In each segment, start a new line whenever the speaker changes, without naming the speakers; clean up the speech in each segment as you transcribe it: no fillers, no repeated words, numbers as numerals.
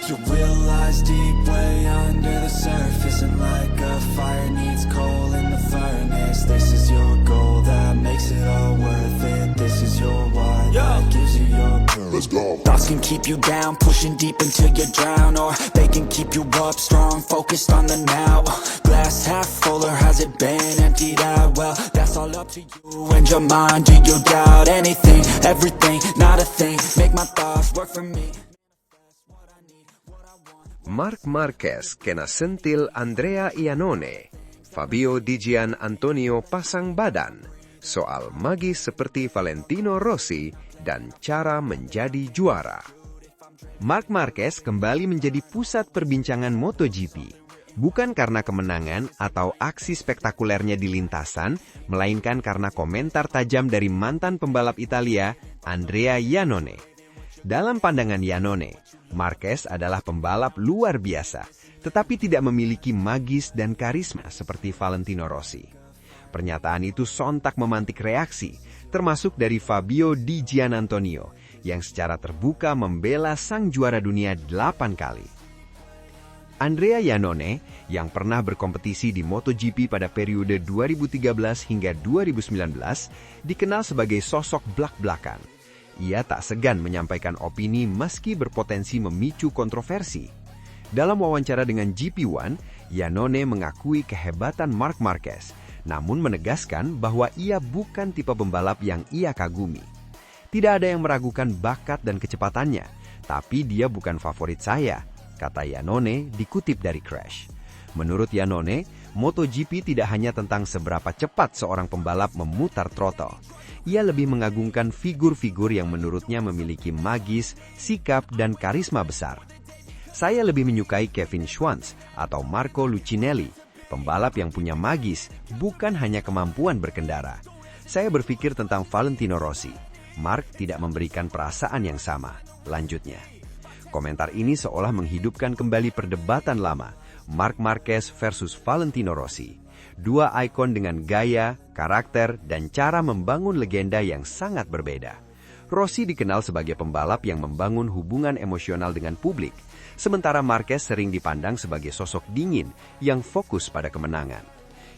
Your will lies deep way under the surface, and like a fire needs coal in the furnace. This is your goal that makes it all worth it. This is your why that gives you your purpose. Let's go. Thoughts can keep you down, pushing deep until you drown, or they can keep you up strong, focused on the now. Glass half full, or has it been emptied out? Well, that's all up to you and your mind. Do you doubt anything, everything, not a thing? Make my thoughts work for me.
Marc Marquez kena sentil Andrea Iannone, Fabio Di Giannantonio pasang badan soal magis seperti Valentino Rossi dan cara menjadi juara.
Marc Marquez kembali menjadi pusat perbincangan MotoGP, bukan karena kemenangan atau aksi spektakulernya di lintasan, melainkan karena komentar tajam dari mantan pembalap Italia, Andrea Iannone. Dalam pandangan Iannone, Marquez adalah pembalap luar biasa, tetapi tidak memiliki magis dan karisma seperti Valentino Rossi. Pernyataan itu sontak memantik reaksi, termasuk dari Fabio Di Giannantonio, yang secara terbuka membela sang juara dunia 8 kali. Andrea Iannone, yang pernah berkompetisi di MotoGP pada periode 2013 hingga 2019, dikenal sebagai sosok blak-blakan. Ia tak segan menyampaikan opini meski berpotensi memicu kontroversi. Dalam wawancara dengan GP1, Iannone mengakui kehebatan Marc Marquez, namun menegaskan bahwa ia bukan tipe pembalap yang ia kagumi. Tidak ada yang meragukan bakat dan kecepatannya, tapi dia bukan favorit saya, kata Iannone dikutip dari Crash. Menurut Iannone, MotoGP tidak hanya tentang seberapa cepat seorang pembalap memutar throttle. Ia lebih mengagungkan figur-figur yang menurutnya memiliki magis, sikap, dan karisma besar. Saya lebih menyukai Kevin Schwantz atau Marco Lucinelli, pembalap yang punya magis, bukan hanya kemampuan berkendara. Saya berpikir tentang Valentino Rossi. Marc tidak memberikan perasaan yang sama, lanjutnya. Komentar ini seolah menghidupkan kembali perdebatan lama, Marc Marquez versus Valentino Rossi. Dua ikon dengan gaya, karakter, dan cara membangun legenda yang sangat berbeda. Rossi dikenal sebagai pembalap yang membangun hubungan emosional dengan publik, sementara Marquez sering dipandang sebagai sosok dingin yang fokus pada kemenangan.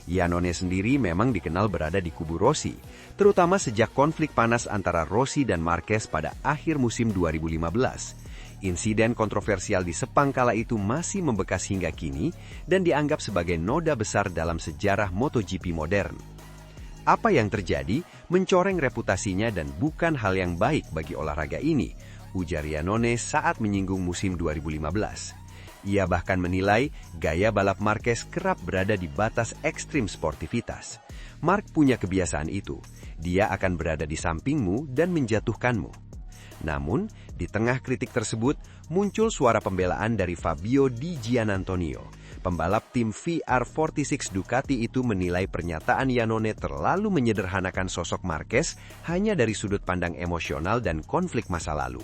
Iannone sendiri memang dikenal berada di kubu Rossi, terutama sejak konflik panas antara Rossi dan Marquez pada akhir musim 2015. Insiden kontroversial di Sepang kala itu masih membekas hingga kini dan dianggap sebagai noda besar dalam sejarah MotoGP modern. Apa yang terjadi mencoreng reputasinya dan bukan hal yang baik bagi olahraga ini, ujar Iannone saat menyinggung musim 2015. Ia bahkan menilai gaya balap Marquez kerap berada di batas ekstrim sportivitas. Marc punya kebiasaan itu, dia akan berada di sampingmu dan menjatuhkanmu. Namun, di tengah kritik tersebut, muncul suara pembelaan dari Fabio Di Giannantonio. Pembalap tim VR46 Ducati itu menilai pernyataan Iannone terlalu menyederhanakan sosok Marquez hanya dari sudut pandang emosional dan konflik masa lalu.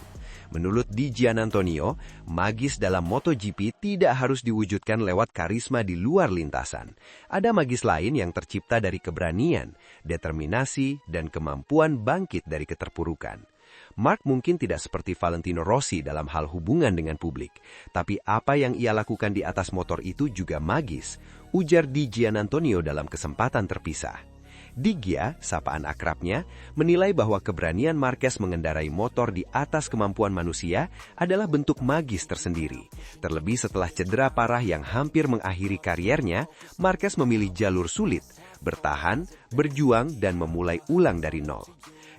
Menurut Di Giannantonio, magis dalam MotoGP tidak harus diwujudkan lewat karisma di luar lintasan. Ada magis lain yang tercipta dari keberanian, determinasi, dan kemampuan bangkit dari keterpurukan. Marc mungkin tidak seperti Valentino Rossi dalam hal hubungan dengan publik, tapi apa yang ia lakukan di atas motor itu juga magis, ujar Di Giannantonio dalam kesempatan terpisah. Di Gia, sapaan akrabnya, menilai bahwa keberanian Marquez mengendarai motor di atas kemampuan manusia adalah bentuk magis tersendiri. Terlebih setelah cedera parah yang hampir mengakhiri kariernya, Marquez memilih jalur sulit, bertahan, berjuang, dan memulai ulang dari nol.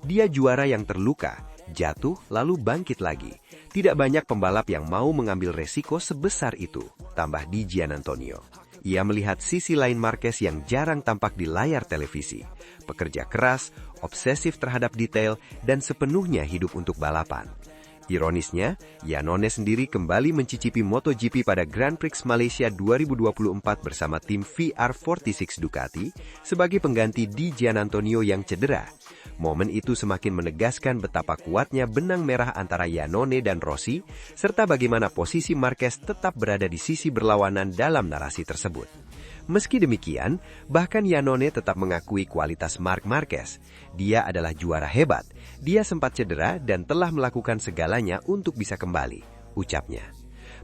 Dia juara yang terluka, jatuh lalu bangkit lagi. Tidak banyak pembalap yang mau mengambil resiko sebesar itu, tambah Di Giannantonio. Ia melihat sisi lain Marquez yang jarang tampak di layar televisi. Pekerja keras, obsesif terhadap detail, dan sepenuhnya hidup untuk balapan. Ironisnya, Iannone sendiri kembali mencicipi MotoGP pada Grand Prix Malaysia 2024 bersama tim VR46 Ducati sebagai pengganti Di Giannantonio yang cedera. Momen itu semakin menegaskan betapa kuatnya benang merah antara Iannone dan Rossi, serta bagaimana posisi Marquez tetap berada di sisi berlawanan dalam narasi tersebut. Meski demikian, bahkan Iannone tetap mengakui kualitas Marc Marquez. Dia adalah juara hebat. Dia sempat cedera dan telah melakukan segalanya untuk bisa kembali, ucapnya.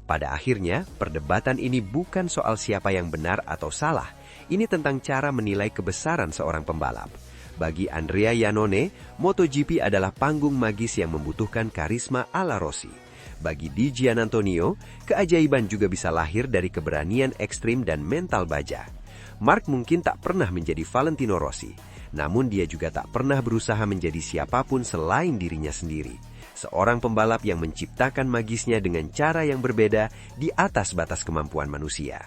Pada akhirnya, perdebatan ini bukan soal siapa yang benar atau salah. Ini tentang cara menilai kebesaran seorang pembalap. Bagi Andrea Iannone, MotoGP adalah panggung magis yang membutuhkan karisma ala Rossi. Bagi Di Giannantonio, keajaiban juga bisa lahir dari keberanian ekstrim dan mental baja. Mark mungkin tak pernah menjadi Valentino Rossi, namun dia juga tak pernah berusaha menjadi siapapun selain dirinya sendiri. Seorang pembalap yang menciptakan magisnya dengan cara yang berbeda di atas batas kemampuan manusia.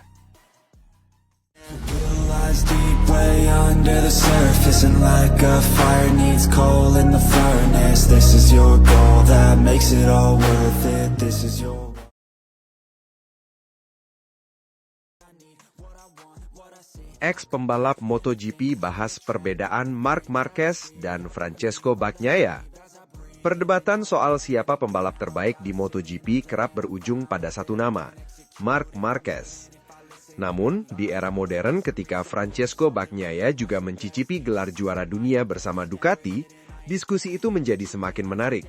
Lies deep way under the surface, and like a fire needs coal in the furnace. This is your goal that makes it all worth it. This is your
Ex-pembalap MotoGP bahas perbedaan Marc Marquez dan Francesco Bagnaia. Perdebatan soal siapa pembalap terbaik di MotoGP kerap berujung pada satu nama, Marc Marquez. Namun, di era modern ketika Francesco Bagnaia juga mencicipi gelar juara dunia bersama Ducati, diskusi itu menjadi semakin menarik.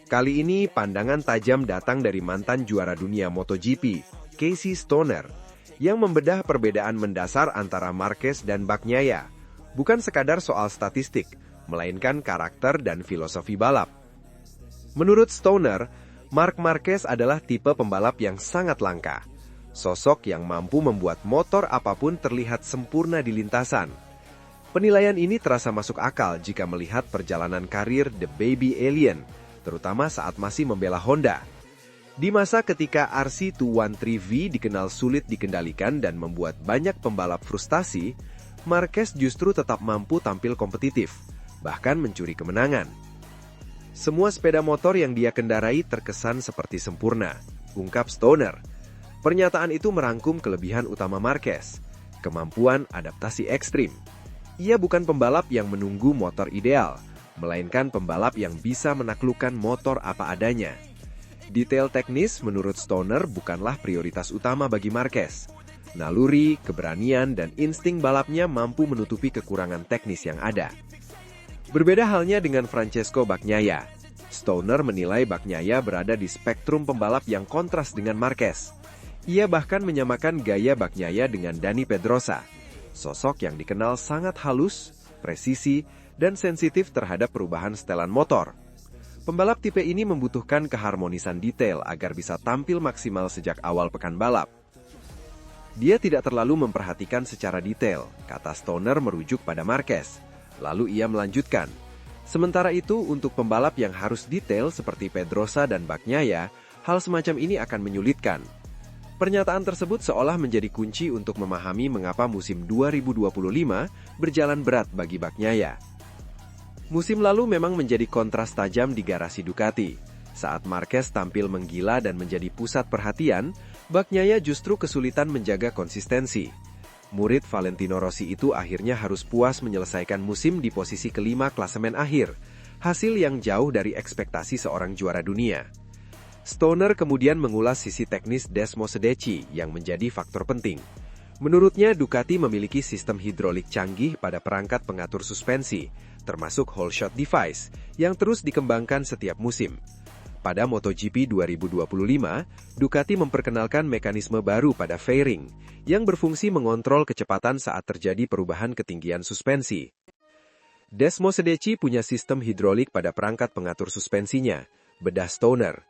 Kali ini, pandangan tajam datang dari mantan juara dunia MotoGP, Casey Stoner, yang membedah perbedaan mendasar antara Marquez dan Bagnaia, bukan sekadar soal statistik, melainkan karakter dan filosofi balap. Menurut Stoner, Marc Marquez adalah tipe pembalap yang sangat langka. Sosok yang mampu membuat motor apapun terlihat sempurna di lintasan. Penilaian ini terasa masuk akal jika melihat perjalanan karir The Baby Alien, terutama saat masih membela Honda. Di masa ketika RC213V dikenal sulit dikendalikan dan membuat banyak pembalap frustasi, Marquez justru tetap mampu tampil kompetitif, bahkan mencuri kemenangan. Semua sepeda motor yang dia kendarai terkesan seperti sempurna, ungkap Stoner. Pernyataan itu merangkum kelebihan utama Marquez, kemampuan adaptasi ekstrim. Ia bukan pembalap yang menunggu motor ideal, melainkan pembalap yang bisa menaklukkan motor apa adanya. Detail teknis menurut Stoner bukanlah prioritas utama bagi Marquez. Naluri, keberanian, dan insting balapnya mampu menutupi kekurangan teknis yang ada. Berbeda halnya dengan Francesco Bagnaia. Stoner menilai Bagnaia berada di spektrum pembalap yang kontras dengan Marquez. Ia bahkan menyamakan gaya Bagnaia dengan Dani Pedrosa, sosok yang dikenal sangat halus, presisi, dan sensitif terhadap perubahan setelan motor. Pembalap tipe ini membutuhkan keharmonisan detail agar bisa tampil maksimal sejak awal pekan balap. Dia tidak terlalu memperhatikan secara detail, kata Stoner merujuk pada Marquez. Lalu ia melanjutkan, sementara itu untuk pembalap yang harus detail seperti Pedrosa dan Bagnaia, hal semacam ini akan menyulitkan. Pernyataan tersebut seolah menjadi kunci untuk memahami mengapa musim 2025 berjalan berat bagi Bagnaia. Musim lalu memang menjadi kontras tajam di garasi Ducati. Saat Marquez tampil menggila dan menjadi pusat perhatian, Bagnaia justru kesulitan menjaga konsistensi. Murid Valentino Rossi itu akhirnya harus puas menyelesaikan musim di posisi kelima klasemen akhir, hasil yang jauh dari ekspektasi seorang juara dunia. Stoner kemudian mengulas sisi teknis Desmo Sedeci yang menjadi faktor penting. Menurutnya, Ducati memiliki sistem hidrolik canggih pada perangkat pengatur suspensi, termasuk whole shot device, yang terus dikembangkan setiap musim. Pada MotoGP 2025, Ducati memperkenalkan mekanisme baru pada fairing, yang berfungsi mengontrol kecepatan saat terjadi perubahan ketinggian suspensi. Desmo Sedeci punya sistem hidrolik pada perangkat pengatur suspensinya, bedah Stoner.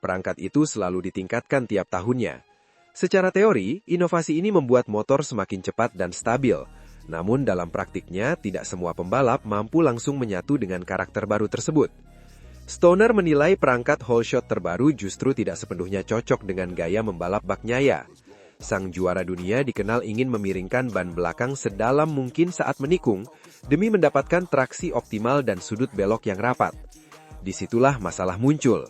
Perangkat itu selalu ditingkatkan tiap tahunnya. Secara teori, inovasi ini membuat motor semakin cepat dan stabil. Namun dalam praktiknya, tidak semua pembalap mampu langsung menyatu dengan karakter baru tersebut. Stoner menilai perangkat whole shot terbaru justru tidak sepenuhnya cocok dengan gaya membalap Bagnaia. Sang juara dunia dikenal ingin memiringkan ban belakang sedalam mungkin saat menikung, demi mendapatkan traksi optimal dan sudut belok yang rapat. Disitulah masalah muncul.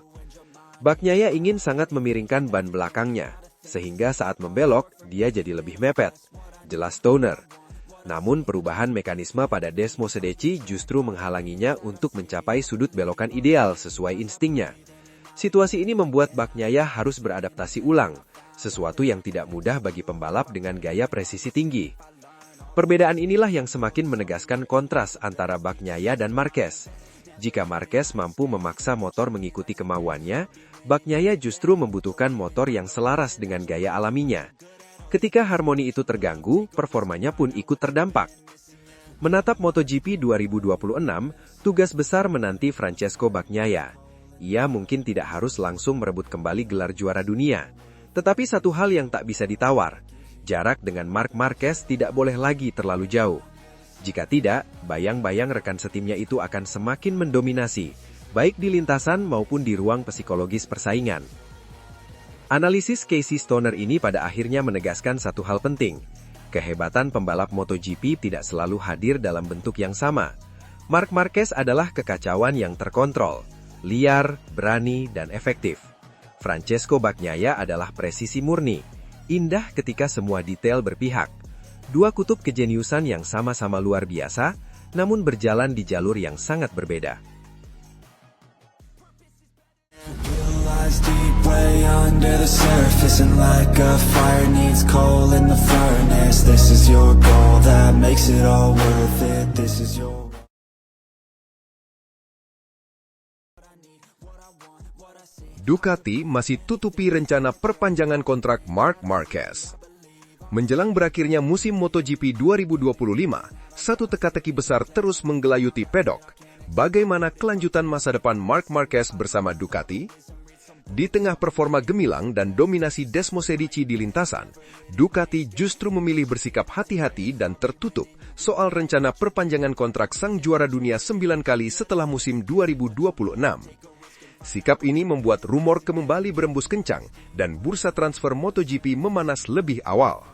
Bagnaia ingin sangat memiringkan ban belakangnya, sehingga saat membelok, dia jadi lebih mepet, jelas Stoner. Namun perubahan mekanisme pada Desmo Sedeci justru menghalanginya untuk mencapai sudut belokan ideal sesuai instingnya. Situasi ini membuat Bagnaia harus beradaptasi ulang, sesuatu yang tidak mudah bagi pembalap dengan gaya presisi tinggi. Perbedaan inilah yang semakin menegaskan kontras antara Bagnaia dan Marquez. Jika Marquez mampu memaksa motor mengikuti kemauannya,
Bagnaia justru membutuhkan motor yang selaras dengan gaya alaminya. Ketika harmoni itu terganggu, performanya pun ikut terdampak. Menatap MotoGP 2026, tugas besar menanti Francesco Bagnaia. Ia mungkin tidak harus langsung merebut kembali gelar juara dunia. Tetapi satu hal yang tak bisa ditawar, jarak dengan Marc Marquez tidak boleh lagi terlalu jauh. Jika tidak, bayang-bayang rekan setimnya itu akan semakin mendominasi, baik di lintasan maupun di ruang psikologis persaingan. Analisis Casey Stoner ini pada akhirnya menegaskan satu hal penting. Kehebatan pembalap MotoGP tidak selalu hadir dalam bentuk yang sama. Marc Marquez adalah kekacauan yang terkontrol, liar, berani, dan efektif. Francesco Bagnaia adalah presisi murni, indah ketika semua detail berpihak. Dua kutub kejeniusan yang sama-sama luar biasa, namun berjalan di jalur yang sangat berbeda.
Deep way under the surface, and like a fire needs coal in the furnace. This is your goal that makes it all worth it. This is your
Ducati masih tutupi rencana perpanjangan kontrak Marc Marquez. Menjelang berakhirnya musim MotoGP 2025, satu teka-teki besar terus menggelayuti pedok. Bagaimana kelanjutan masa depan Marc Marquez bersama Ducati? Di tengah performa gemilang dan dominasi Desmosedici di lintasan, Ducati justru memilih bersikap hati-hati dan tertutup soal rencana perpanjangan kontrak sang juara dunia 9 kali setelah musim 2026. Sikap ini membuat rumor kembali berembus kencang dan bursa transfer MotoGP memanas lebih awal.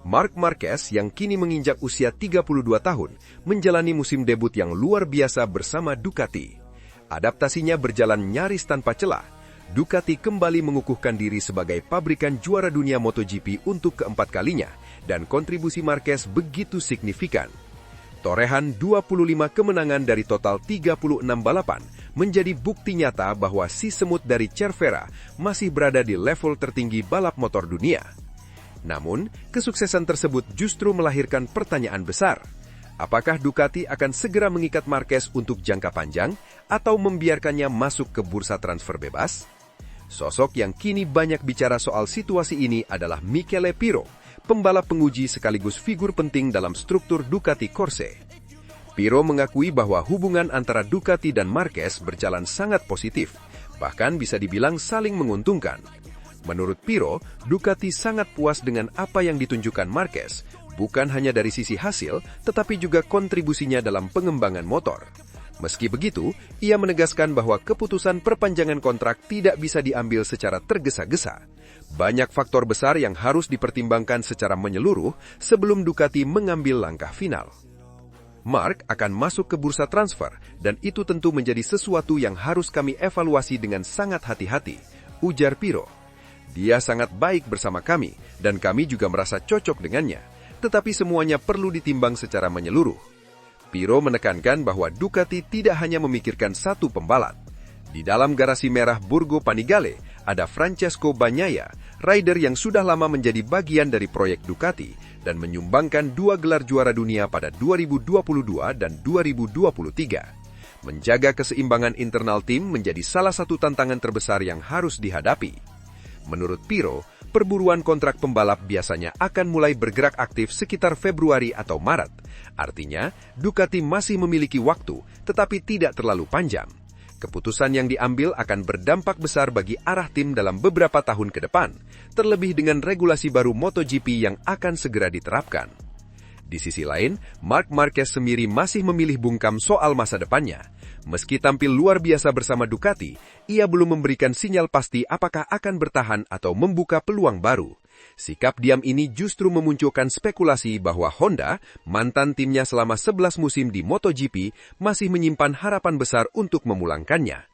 Marc Marquez yang kini menginjak usia 32 tahun menjalani musim debut yang luar biasa bersama Ducati. Adaptasinya berjalan nyaris tanpa celah. Ducati kembali mengukuhkan diri sebagai pabrikan juara dunia MotoGP untuk keempat kalinya, dan kontribusi Marquez begitu signifikan. Torehan 25 kemenangan dari total 36 balapan menjadi bukti nyata bahwa si semut dari Cervera masih berada di level tertinggi balap motor dunia. Namun, kesuksesan tersebut justru melahirkan pertanyaan besar. Apakah Ducati akan segera mengikat Marquez untuk jangka panjang atau membiarkannya masuk ke bursa transfer bebas? Sosok yang kini banyak bicara soal situasi ini adalah Michele Pirro, pembalap penguji sekaligus figur penting dalam struktur Ducati Corse. Pirro mengakui bahwa hubungan antara Ducati dan Marquez berjalan sangat positif, bahkan bisa dibilang saling menguntungkan. Menurut Pirro, Ducati sangat puas dengan apa yang ditunjukkan Marquez, bukan hanya dari sisi hasil, tetapi juga kontribusinya dalam pengembangan motor. Meski begitu, ia menegaskan bahwa keputusan perpanjangan kontrak tidak bisa diambil secara tergesa-gesa. Banyak faktor besar yang harus dipertimbangkan secara menyeluruh sebelum Ducati mengambil langkah final. Marc akan masuk ke bursa transfer, dan itu tentu menjadi sesuatu yang harus kami evaluasi dengan sangat hati-hati, ujar Pirro. Dia sangat baik bersama kami, dan kami juga merasa cocok dengannya, tetapi semuanya perlu ditimbang secara menyeluruh. Pirro menekankan bahwa Ducati tidak hanya memikirkan satu pembalap. Di dalam garasi merah Borgo Panigale, ada Francesco Bagnaia, rider yang sudah lama menjadi bagian dari proyek Ducati dan menyumbangkan 2 gelar juara dunia pada 2022 dan 2023. Menjaga keseimbangan internal tim menjadi salah satu tantangan terbesar yang harus dihadapi. Menurut Pirro, perburuan kontrak pembalap biasanya akan mulai bergerak aktif sekitar Februari atau Maret. Artinya, Ducati masih memiliki waktu, tetapi tidak terlalu panjang. Keputusan yang diambil akan berdampak besar bagi arah tim dalam beberapa tahun ke depan, terlebih dengan regulasi baru MotoGP yang akan segera diterapkan. Di sisi lain, Marc Marquez sendiri masih memilih bungkam soal masa depannya. Meski tampil luar biasa bersama Ducati, ia belum memberikan sinyal pasti apakah akan bertahan atau membuka peluang baru. Sikap diam ini justru memunculkan spekulasi bahwa Honda, mantan timnya selama 11 musim di MotoGP, masih menyimpan harapan besar untuk memulangkannya.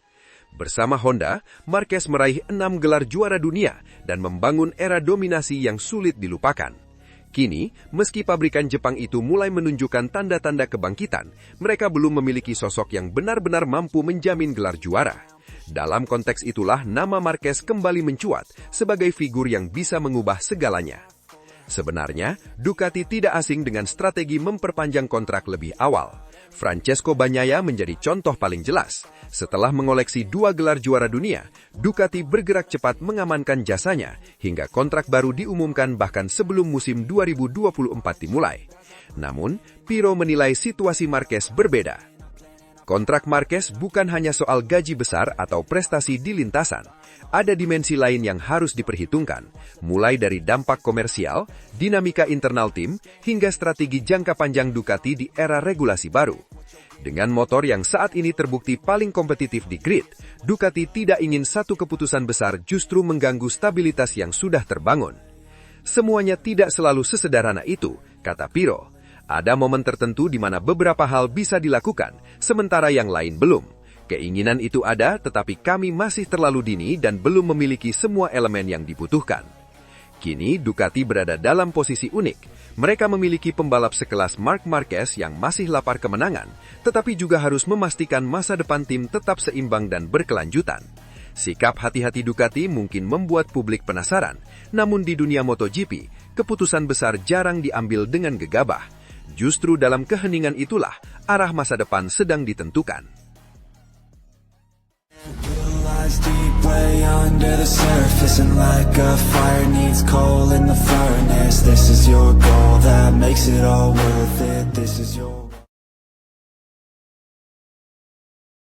Bersama Honda, Marquez meraih 6 gelar juara dunia dan membangun era dominasi yang sulit dilupakan. Kini, meski pabrikan Jepang itu mulai menunjukkan tanda-tanda kebangkitan, mereka belum memiliki sosok yang benar-benar mampu menjamin gelar juara. Dalam konteks itulah nama Marquez kembali mencuat sebagai figur yang bisa mengubah segalanya. Sebenarnya, Ducati tidak asing dengan strategi memperpanjang kontrak lebih awal.
Francesco Bagnaia menjadi contoh paling jelas. Setelah mengoleksi 2 gelar juara dunia, Ducati bergerak cepat mengamankan jasanya hingga kontrak baru diumumkan bahkan sebelum musim 2024 dimulai. Namun, Pirro menilai situasi Marquez berbeda. Kontrak Marquez bukan hanya soal gaji besar atau prestasi di lintasan. Ada dimensi lain yang harus diperhitungkan, mulai dari dampak komersial, dinamika internal tim, hingga strategi jangka panjang Ducati di era regulasi baru. Dengan motor yang saat ini terbukti paling kompetitif di grid, Ducati tidak ingin satu keputusan besar justru mengganggu stabilitas yang sudah terbangun. Semuanya tidak selalu sesederhana itu, kata Pirro. Ada momen tertentu di mana beberapa hal bisa dilakukan, sementara yang lain belum. Keinginan itu ada, tetapi kami masih terlalu dini dan belum memiliki semua elemen yang dibutuhkan. Kini, Ducati berada dalam posisi unik. Mereka memiliki pembalap sekelas Marc Marquez yang masih lapar kemenangan, tetapi juga harus memastikan masa depan tim tetap seimbang dan berkelanjutan. Sikap hati-hati Ducati mungkin membuat publik penasaran, namun di dunia MotoGP, keputusan besar jarang diambil dengan gegabah. Justru dalam keheningan itulah arah masa depan sedang ditentukan.
Deep way under the surface, and like a fire needs coal in the furnace. This is your goal that makes it all worth it. This is your